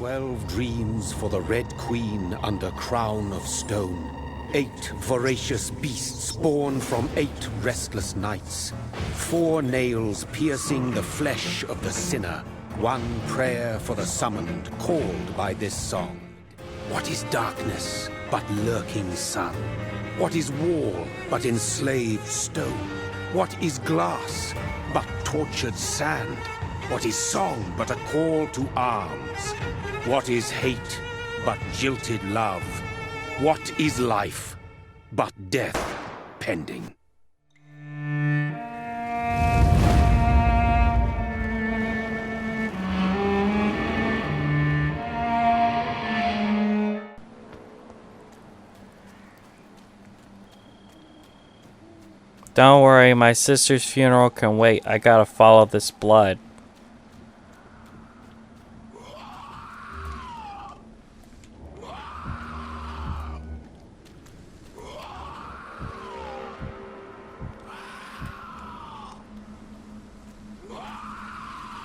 12 dreams for the Red Queen under crown of stone. 8 voracious beasts born from 8 restless nights. 4 nails piercing the flesh of the sinner. 1 prayer for the summoned, called by this song. What is darkness but lurking sun? What is wall but enslaved stone? What is glass but tortured sand? What is song but a call to arms? What is hate but jilted love? What is life but death pending? Don't worry, my sister's funeral can wait. I gotta follow this blood.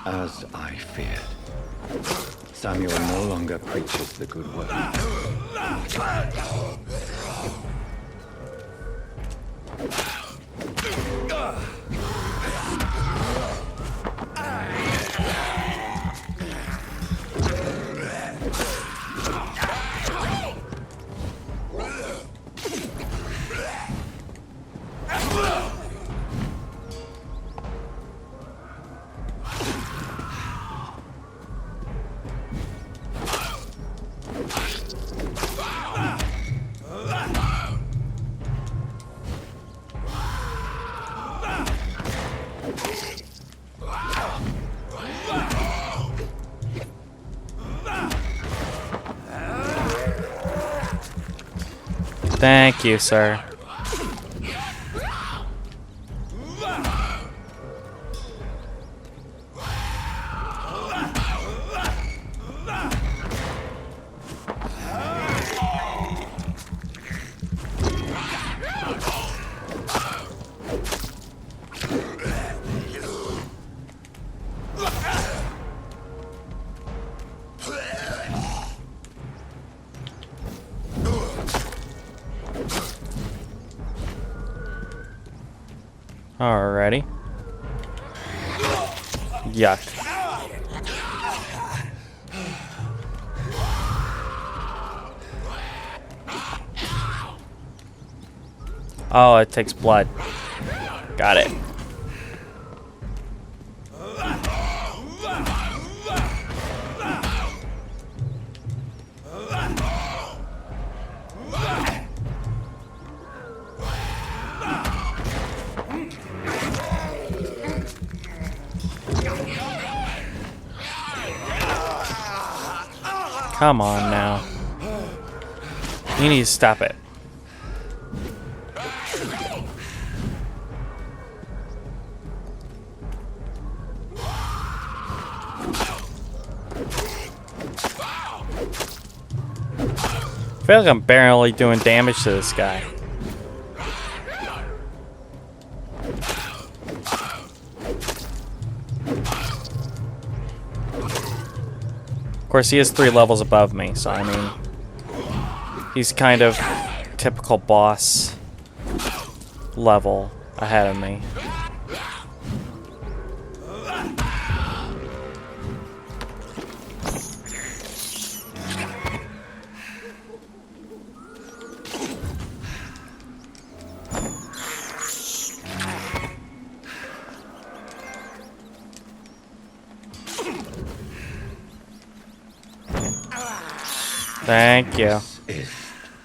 As I feared, Samuel no longer preaches the good word. Thank you, sir. Alrighty. Yuck. Oh, it takes blood. Got it. Come on now. You need to stop it. I feel like I'm barely doing damage to this guy. Of course, he is 3 levels above me, so I mean, he's kind of typical boss level ahead of me. Thank you. This is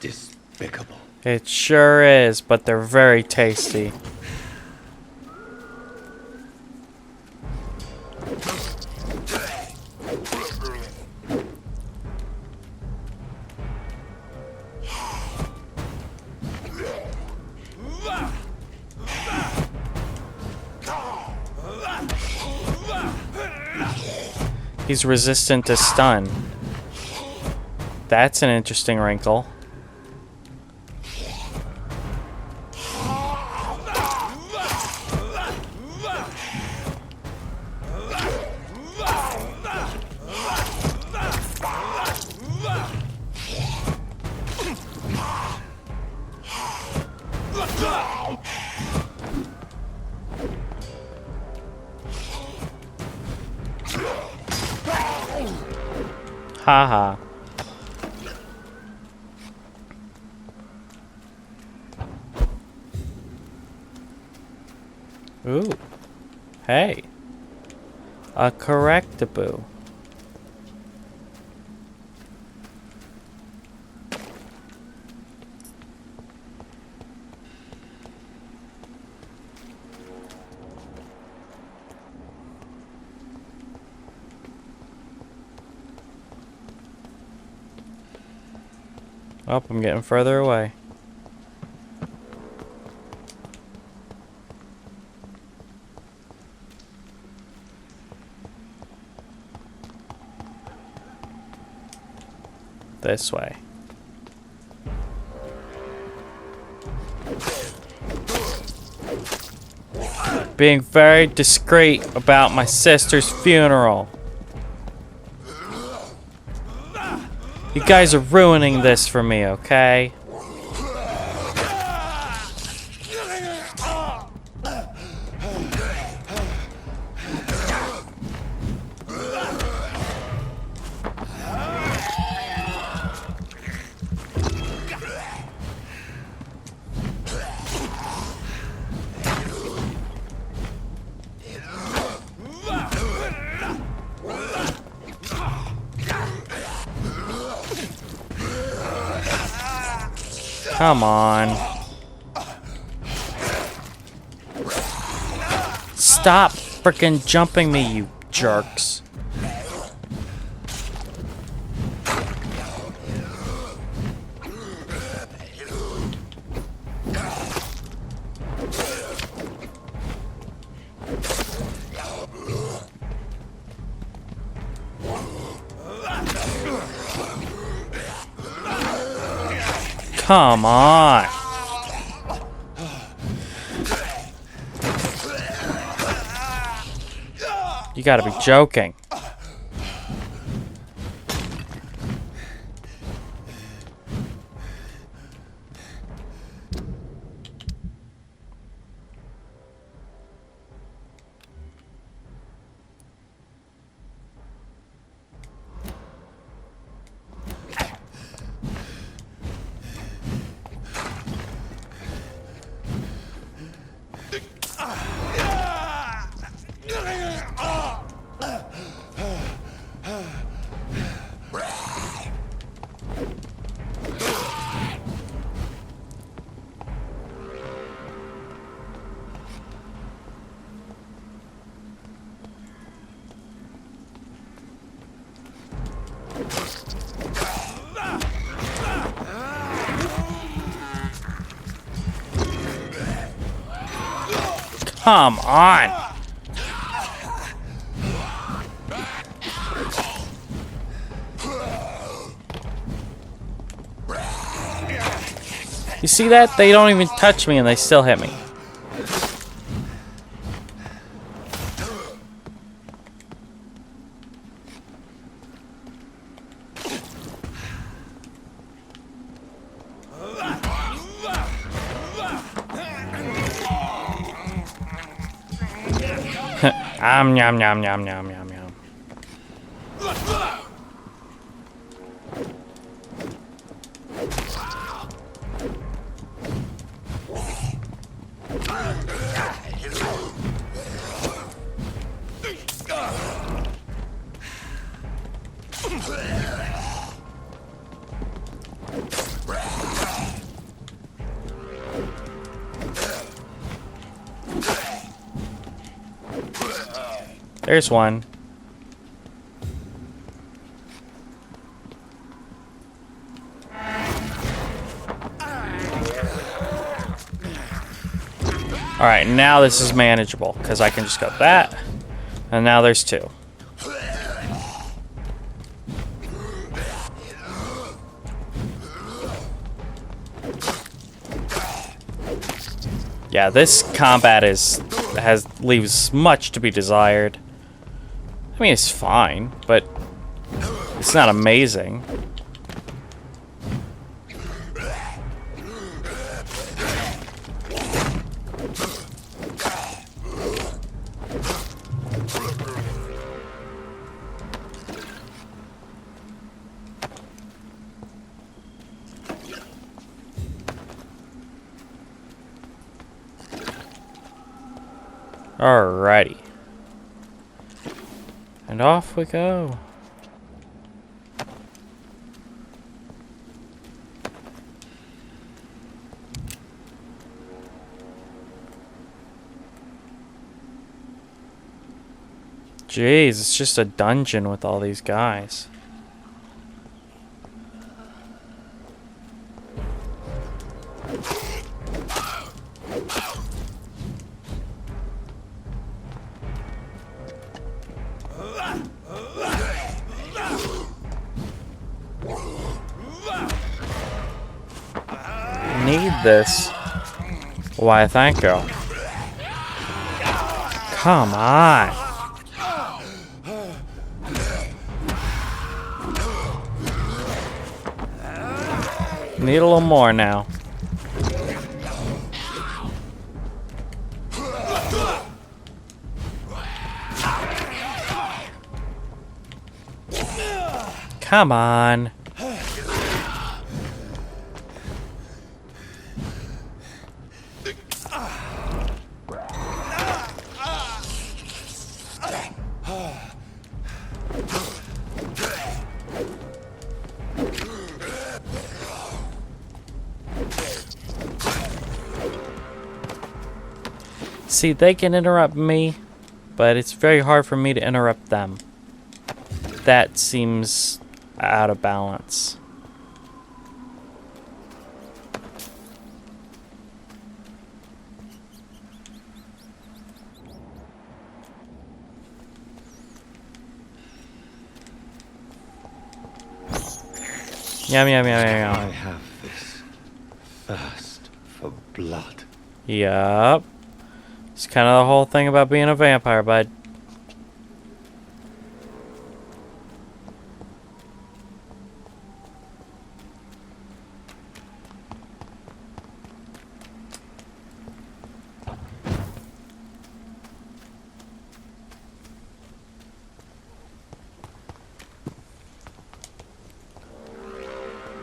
despicable. It sure is, but they're very tasty. He's resistant to stun. That's an interesting wrinkle. Haha. Ooh. Hey. A correctaboo. Oh, I'm getting further away. This way. Being very discreet about my sister's funeral. You guys are ruining this for me, okay? Come on. Stop frickin' jumping me, you jerks. Come on. You gotta be joking. Come on. You see that? They don't even touch me and they still hit me. Yum yum yum yum yum yum. There's one. Alright, now this is manageable, because I can just go that, and now there's two. Yeah, this combat leaves much to be desired. I mean, it's fine, but it's not amazing. Alrighty. And off we go. Jeez, it's just a dungeon with all these guys. Need this. Why, thank you. Come on. Need a little more now. Come on. See, they can interrupt me, but it's very hard for me to interrupt them. That seems out of balance. Yum, yum, yum, yum, yum. I have this thirst for blood. Yup. It's kind of the whole thing about being a vampire, bud.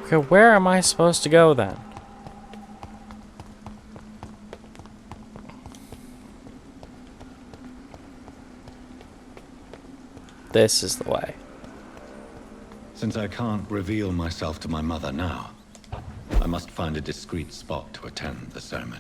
Okay, where am I supposed to go then? This is the way. Since I can't reveal myself to my mother now, I must find a discreet spot to attend the ceremony.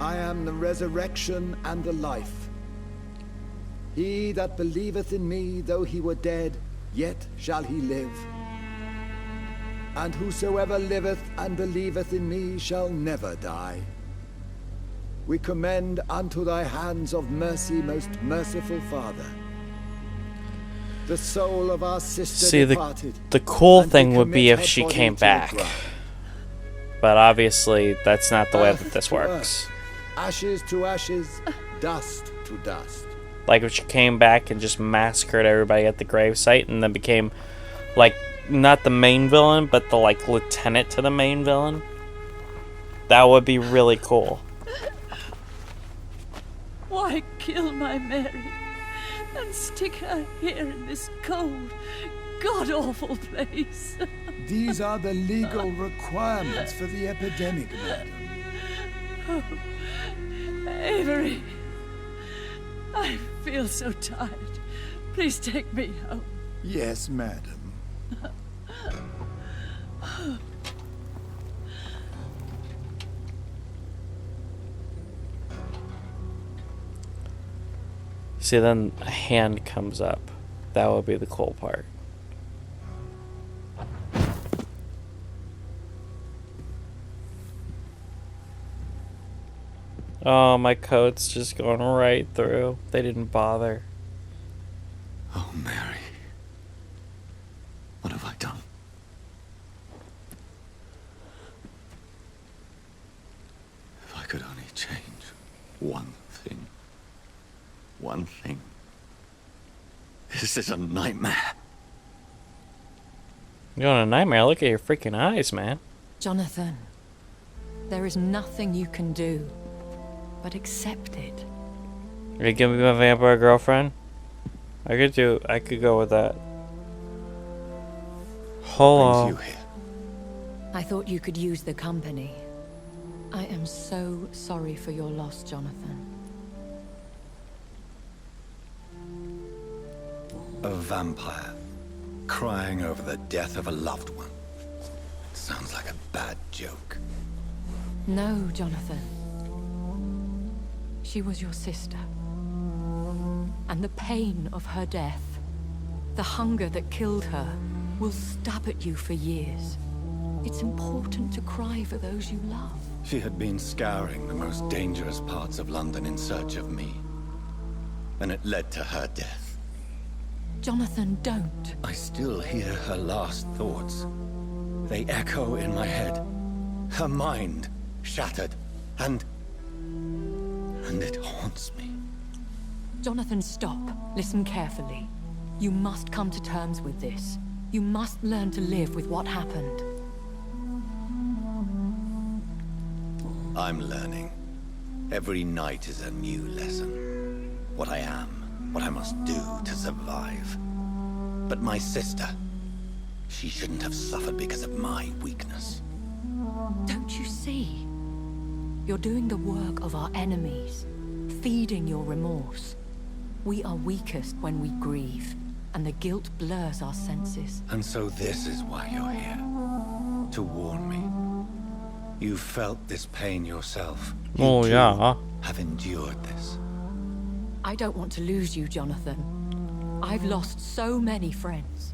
I am the resurrection and the life. He that believeth in me, though he were dead, yet shall he live. And whosoever liveth and believeth in me shall never die. We commend unto thy hands of mercy, most merciful Father, the soul of our sister See, departed. the cool and thing we would be commit if her she body came to the back. ground. But obviously, that's not the way Earth that this to works. earth, ashes to ashes, dust to dust. Like if she came back and just massacred everybody at the gravesite and then became, like, not the main villain, but the, like, lieutenant to the main villain. That would be really cool. Why kill my Mary and stick her here in this cold, god-awful place? These are the legal requirements for the epidemic, madam. Oh, Avery, I feel so tired. Please take me home. Yes, madam. See, then a hand comes up. That would be the cool part. Oh, my coat's just going right through. They didn't bother. Oh, Mary. What have I done? If I could only change one thing. One thing. This is a nightmare. You're on a nightmare. Look at your freaking eyes, man. Jonathan, there is nothing you can do but accept it. Are you giving me my vampire girlfriend? I could go with that. Hello. Brings you here? I thought you could use the company. I am so sorry for your loss, Jonathan. A vampire, crying over the death of a loved one. Sounds like a bad joke. No, Jonathan. She was your sister. And the pain of her death, the hunger that killed her, will stab at you for years. It's important to cry for those you love. She had been scouring the most dangerous parts of London in search of me. And it led to her death. Jonathan, don't. I still hear her last thoughts. They echo in my head. Her mind shattered, and it haunts me. Jonathan, stop. Listen carefully. You must come to terms with this. You must learn to live with what happened. I'm learning. Every night is a new lesson. What I am, what I must do to survive. But my sister, she shouldn't have suffered because of my weakness. Don't you see? You're doing the work of our enemies, feeding your remorse. We are weakest when we grieve, and the guilt blurs our senses. And so this is why you're here. To warn me. You've felt this pain yourself. You Oh, too yeah. have endured this. I don't want to lose you, Jonathan. I've lost so many friends.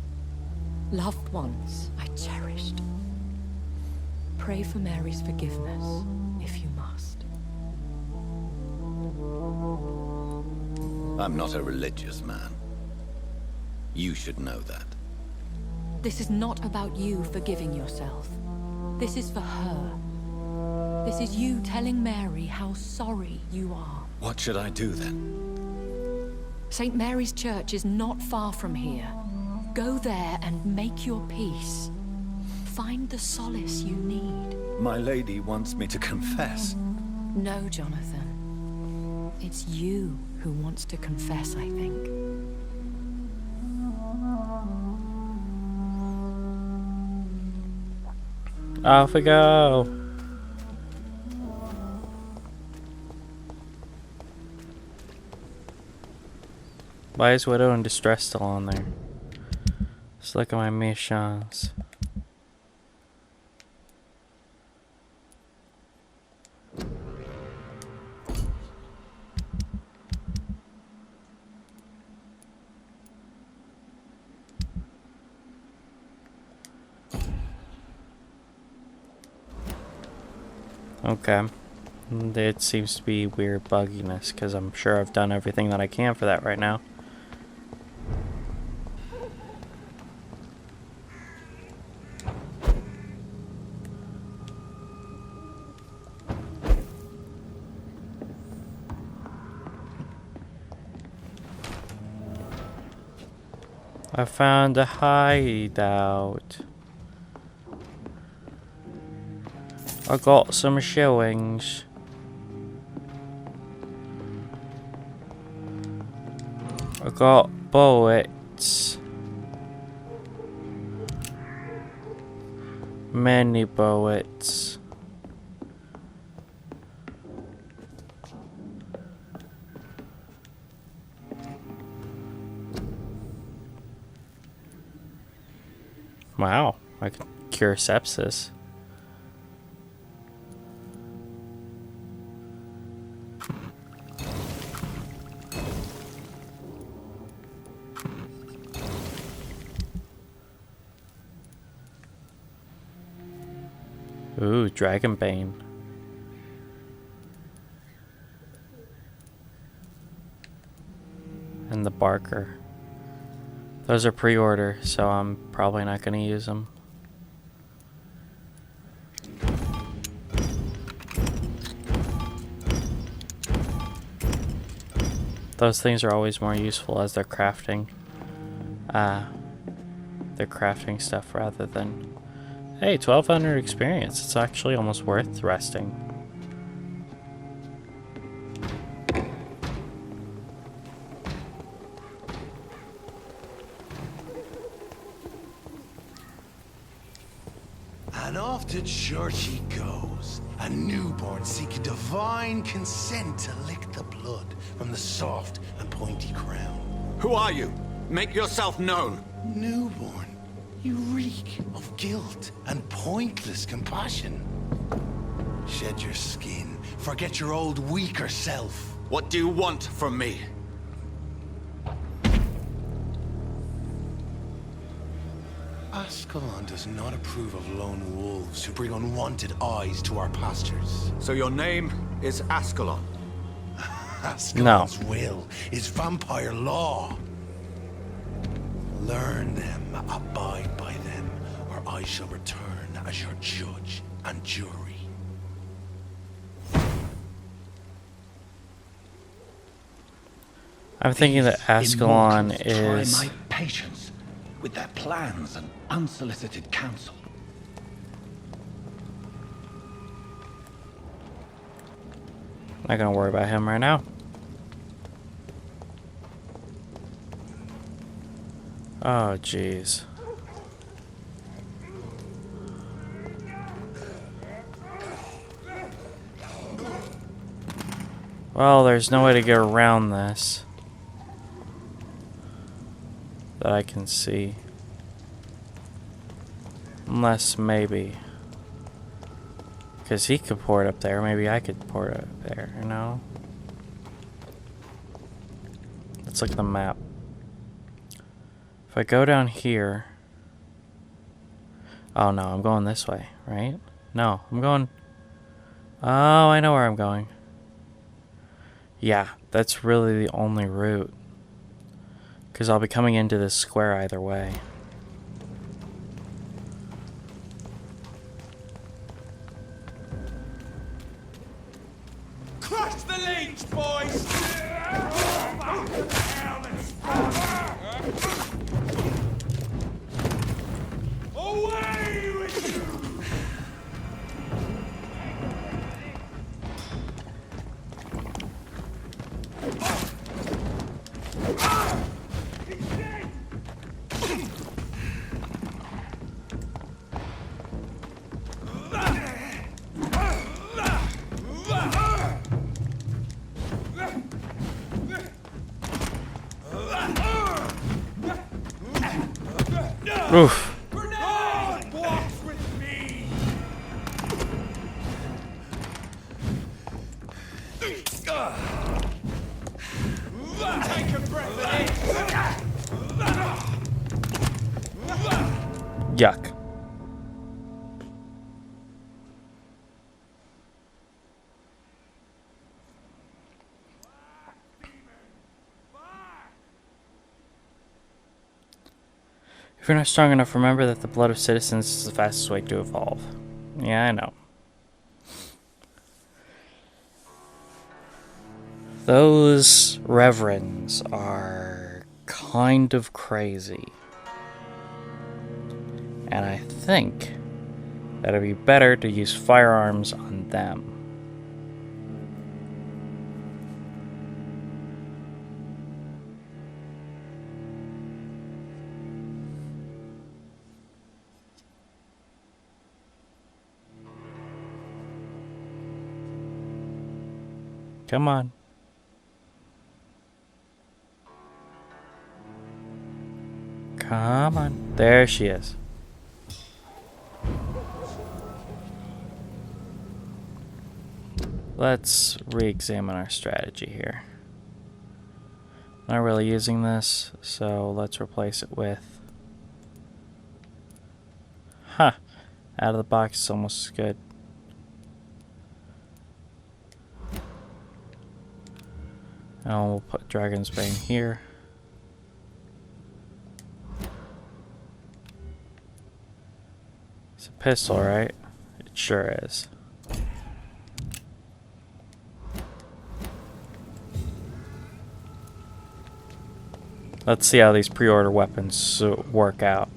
Loved ones I cherished. Pray for Mary's forgiveness, if you must. I'm not a religious man. You should know that. This is not about you forgiving yourself. This is for her. This is you telling Mary how sorry you are. What should I do then? St. Mary's Church is not far from here. Go there and make your peace. Find the solace you need. My lady wants me to confess. No, Jonathan. It's you who wants to confess, I think. Off we go. Why is Widow in Distress still on there? Let's look at my missions. Okay. It seems to be weird bugginess because I'm sure I've done everything that I can for that right now. I found a hideout. I got some shillings. I got bullets. Many bullets. Wow, I can cure sepsis. Ooh, Dragonbane. And the Barker. Those are pre-order, so I'm probably not going to use them. Those things are always more useful as they're crafting. They're crafting stuff rather than... Hey, 1200 experience. It's actually almost worth resting. And off to church he goes, a newborn seeking divine consent to lick the blood from the soft and pointy crown. Who are you? Make yourself known. Newborn, you reek of guilt and pointless compassion. Shed your skin, forget your old weaker self. What do you want from me? Ascalon does not approve of lone wolves who bring unwanted eyes to our pastures. So your name is Ascalon? Ascalon's will is vampire law. Learn them, abide by them, or I shall return as your judge and jury. I'm thinking that Ascalon Immortals is... try my patience with their plans and unsolicited counsel. I'm not gonna worry about him right now. Oh, jeez. Well, there's no way to get around this that I can see. Unless maybe. Because he could pour it up there. Maybe I could pour it up there, you know? Let's look at the map. If I go down here... Oh no, I'm going this way, right? No, I'm going... Oh, I know where I'm going. Yeah, that's really the only route. Because I'll be coming into this square either way. Crush the leech, boys! Away with you! Oof. Grenade! Walks with me! Take a breath in. Yuck. If you're not strong enough, remember that the blood of citizens is the fastest way to evolve. Yeah, I know. Those reverends are kind of crazy. And I think that it'd be better to use firearms on them. Come on. Come on. There she is. Let's re-examine our strategy here. Not really using this, so let's replace it with... Huh. Out of the box is almost as good. And we'll put Dragon's Bane here. It's a pistol, right? It sure is. Let's see how these pre-order weapons work out.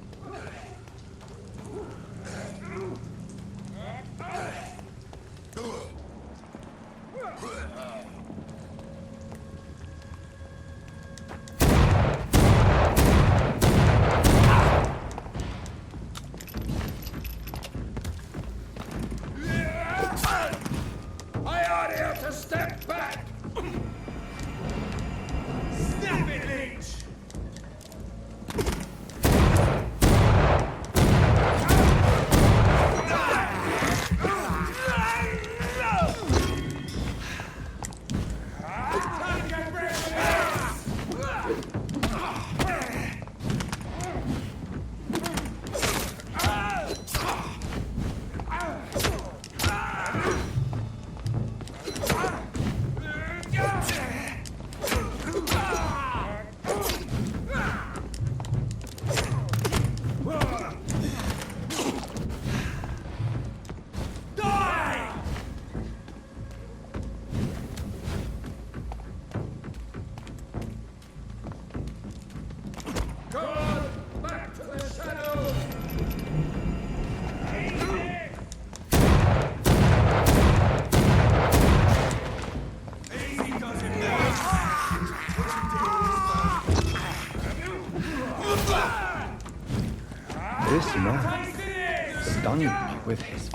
This man stunned me with his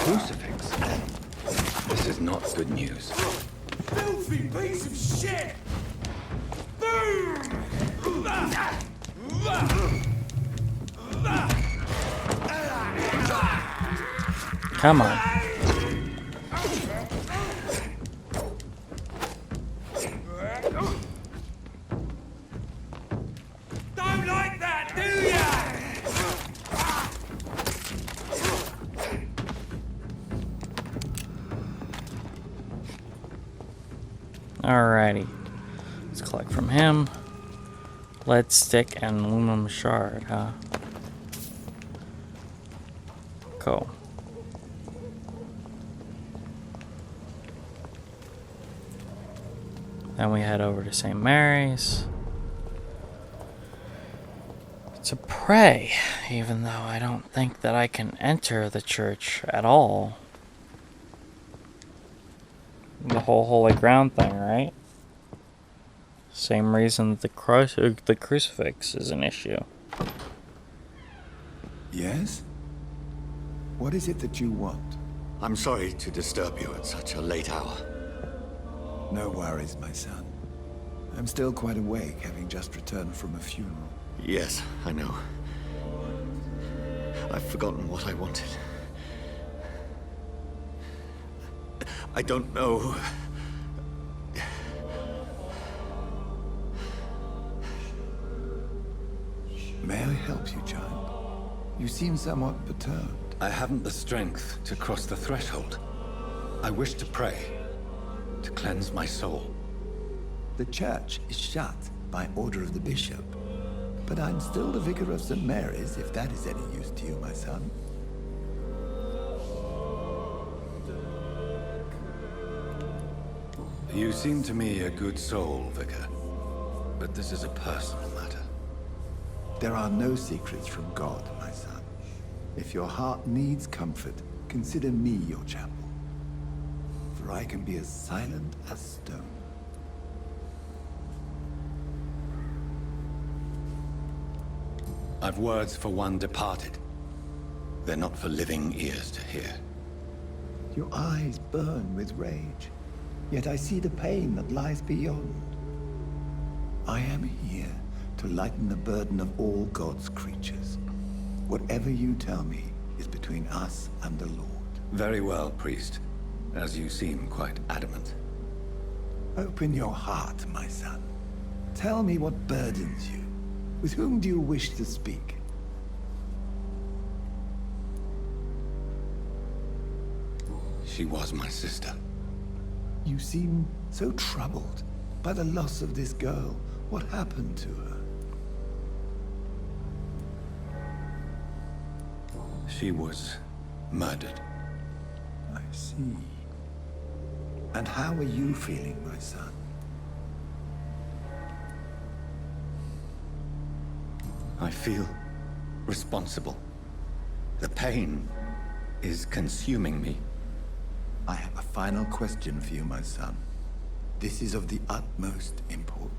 crucifix. This is not good news. Filthy piece of shit! Boom! Come on. Don't like that, do ya? Alrighty. Let's collect from him. Lead stick and aluminum shard, huh? Cool. Then we head over to St. Mary's to pray, even though I don't think that I can enter the church at all. The whole holy ground thing, right? Same reason that the crucifix is an issue. Yes? What is it that you want? I'm sorry to disturb you at such a late hour. No worries, my son. I'm still quite awake, having just returned from a funeral. Yes, I know. I've forgotten what I wanted. I don't know. May I help you, child? You seem somewhat perturbed. I haven't the strength to cross the threshold. I wish to pray, to cleanse my soul. The church is shut by order of the bishop. But I'm still the vicar of St. Mary's, if that is any use to you, my son. You seem to me a good soul, Vicar. But this is a personal matter. There are no secrets from God, my son. If your heart needs comfort, consider me your chapel. For I can be as silent as stone. I've words for one departed. They're not for living ears to hear. Your eyes burn with rage, yet I see the pain that lies beyond. I am here to lighten the burden of all God's creatures. Whatever you tell me is between us and the Lord. Very well, priest. As you seem quite adamant. Open your heart, my son. Tell me what burdens you. With whom do you wish to speak? She was my sister. You seem so troubled by the loss of this girl. What happened to her? She was murdered. I see. And how are you feeling, my son? I feel responsible. The pain is consuming me. I have a final question for you, my son. This is of the utmost importance.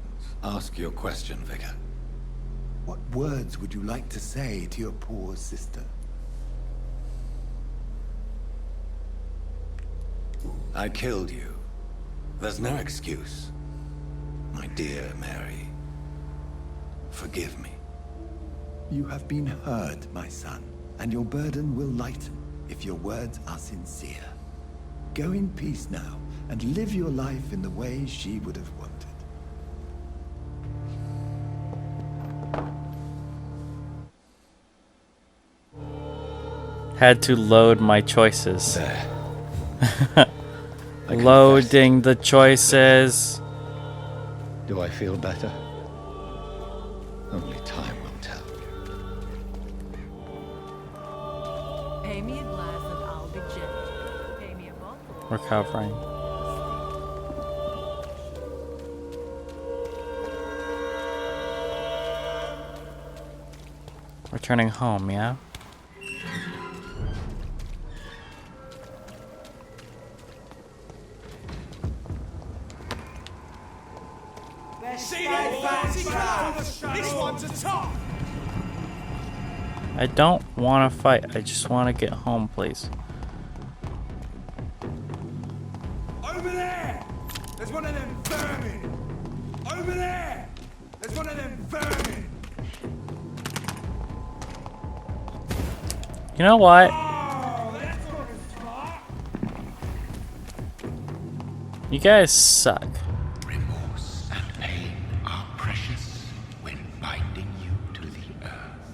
Ask your question, Vicar. What words would you like to say to your poor sister? I killed you. There's no excuse. My dear Mary, forgive me. You have been heard, my son, and your burden will lighten if your words are sincere. Go in peace now, and live your life in the way she would have wanted. Had to load my choices. There. Loading the choices. Do I feel better? Only time will tell. Pay me a glass and I'll be gentle. Pay me a bottle. Recovering. Returning home, yeah? See that fancy car? This one's a top! I don't want to fight. I just want to get home, please. Over there! There's one of them vermin! Over there! There's one of them vermin! You know what? Oh, that's what it's smart! You guys suck. Remorse and pain are precious when binding you to the earth.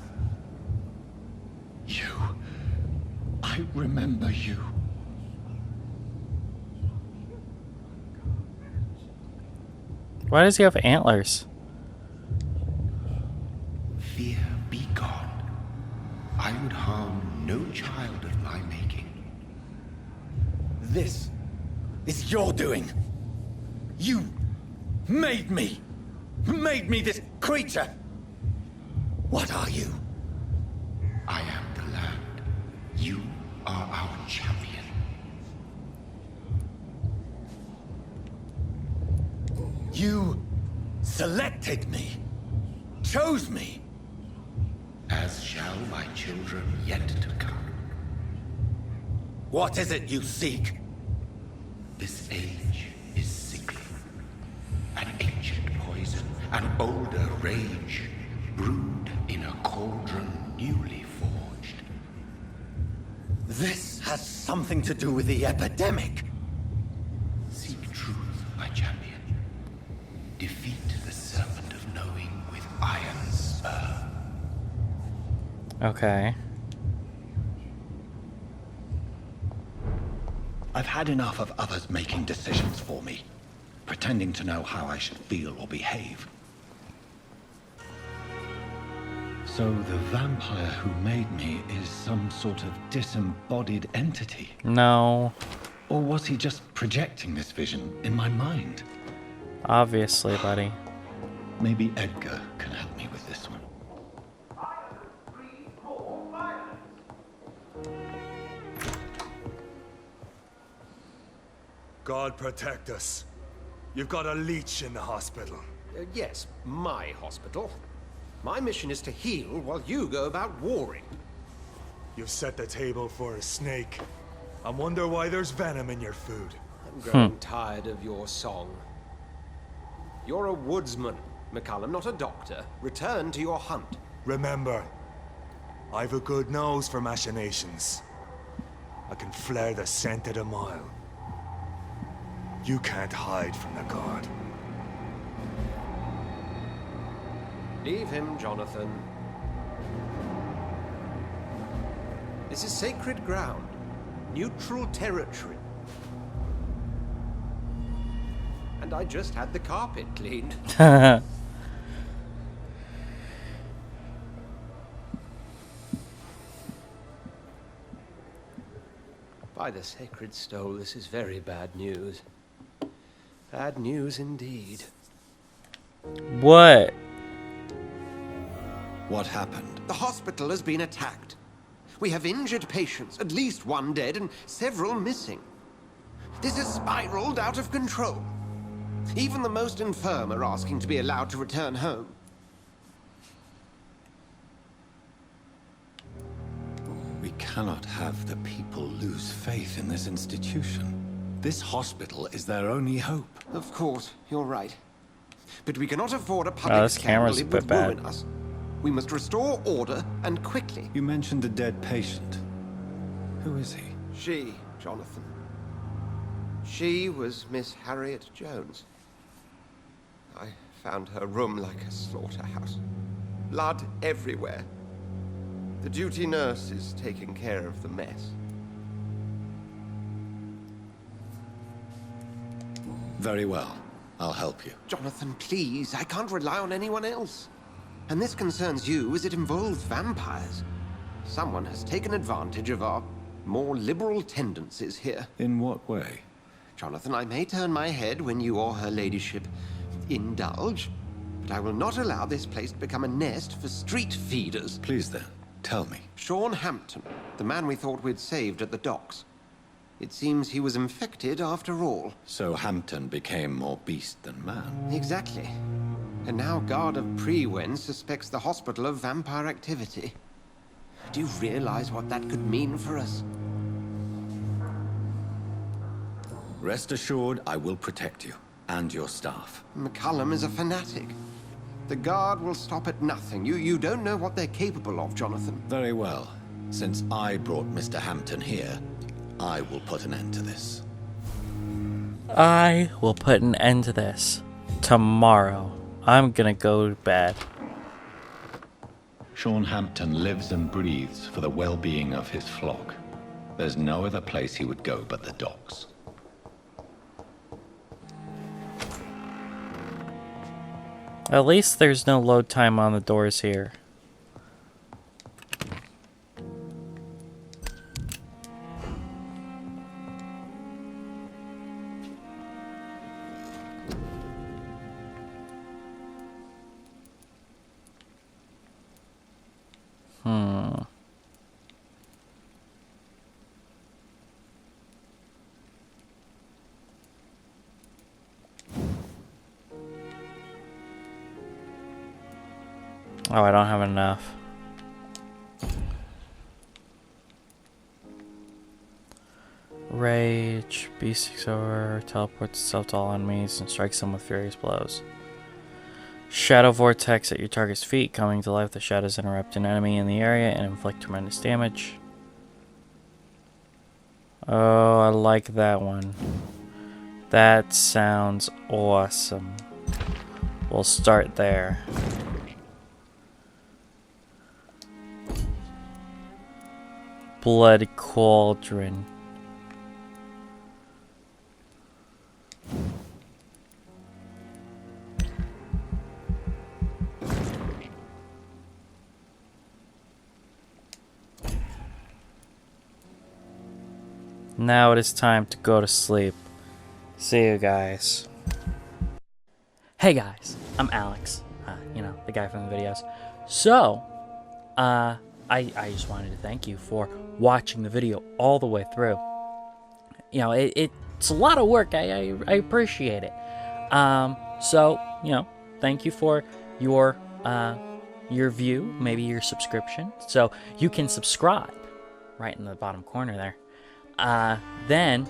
You. I remember you. Why does he have antlers? Fear be gone. I would harm no child of my making. This is your doing. You made me this creature. What are you? I am the land. You are our champion. You selected me, chose me. As shall my children yet to come. What is it you seek? This age is sickly. An ancient poison, an older rage, brewed in a cauldron newly forged. This has something to do with the epidemic. Seek truth, my champion. Defeat the serpent of knowing with iron spur. Okay. I've had enough of others making decisions for me, pretending to know how I should feel or behave. So the vampire who made me is some sort of disembodied entity? No. Or was he just projecting this vision in my mind? Obviously, buddy. Maybe Edgar can help me with this one. God protect us. You've got a leech in the hospital. Yes, my hospital. My mission is to heal while you go about warring. You've set the table for a snake. I wonder why there's venom in your food. I'm growing tired of your song. You're a woodsman, McCullum, not a doctor. Return to your hunt. Remember, I've a good nose for machinations. I can flare the scent at a mile. You can't hide from the guard. Leave him, Jonathan. This is sacred ground. Neutral territory. And I just had the carpet cleaned. By the sacred stole, this is very bad news. Bad news indeed. What? What happened? The hospital has been attacked. We have injured patients, at least one dead and several missing. This has spiraled out of control. Even the most infirm are asking to be allowed to return home. We cannot have the people lose faith in this institution. This hospital is their only hope. Of course, you're right. But we cannot afford a public this scandal. camera's a It bit would bad. ruin us. We must restore order, and quickly. You mentioned a dead patient. Who is he? She, Jonathan. She was Miss Harriet Jones. I found her room like a slaughterhouse. Blood everywhere. The duty nurse is taking care of the mess. Very well. I'll help you. Jonathan, please. I can't rely on anyone else. And this concerns you as it involves vampires. Someone has taken advantage of our more liberal tendencies here. In what way? Jonathan, I may turn my head when you or her ladyship indulge, but I will not allow this place to become a nest for street feeders. Please then, tell me. Sean Hampton, the man we thought we'd saved at the docks. It seems he was infected after all. So Hampton became more beast than man. Exactly. And now Guard of Prewen suspects the hospital of vampire activity. Do you realize what that could mean for us? Rest assured, I will protect you and your staff. McCullum is a fanatic. The Guard will stop at nothing. You don't know what they're capable of, Jonathan. Very well. Since I brought Mr. Hampton here, I will put an end to this. I will put an end to this tomorrow. I'm gonna go to bed. Sean Hampton lives and breathes for the well-being of his flock. There's no other place he would go but the docks. At least there's no load time on the doors here. Oh, I don't have enough. Rage, beast takes over, teleports itself to all enemies, and strikes them with furious blows. Shadow vortex at your target's feet, coming to life. The shadows interrupt an enemy in the area and inflict tremendous damage. Oh, I like that one. That sounds awesome. We'll start there. Blood Cauldron. Now it is time to go to sleep. See you guys. Hey guys, I'm Alex. You know, the guy from the videos. So, I just wanted to thank you for watching the video all the way through. You know, it's a lot of work. I appreciate it. So, you know, thank you for your view, maybe your subscription. So you can subscribe right in the bottom corner there. Then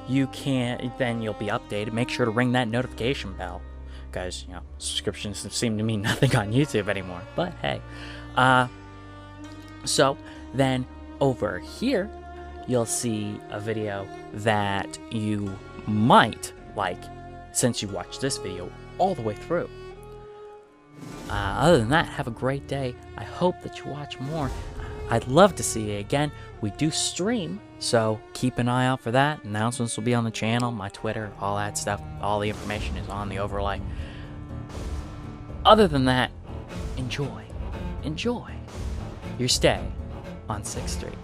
you'll be updated. Make sure to ring that notification bell, because you know subscriptions seem to mean nothing on YouTube anymore. But hey, so then over here you'll see a video that you might like, since you watched this video all the way through. Other than that, have a great day. I hope that you watch more. I'd love to see you again. We do stream, so keep an eye out for that. Announcements will be on the channel, my Twitter, all that stuff. All the information is on the overlay. Other than that, enjoy your stay on 6th Street.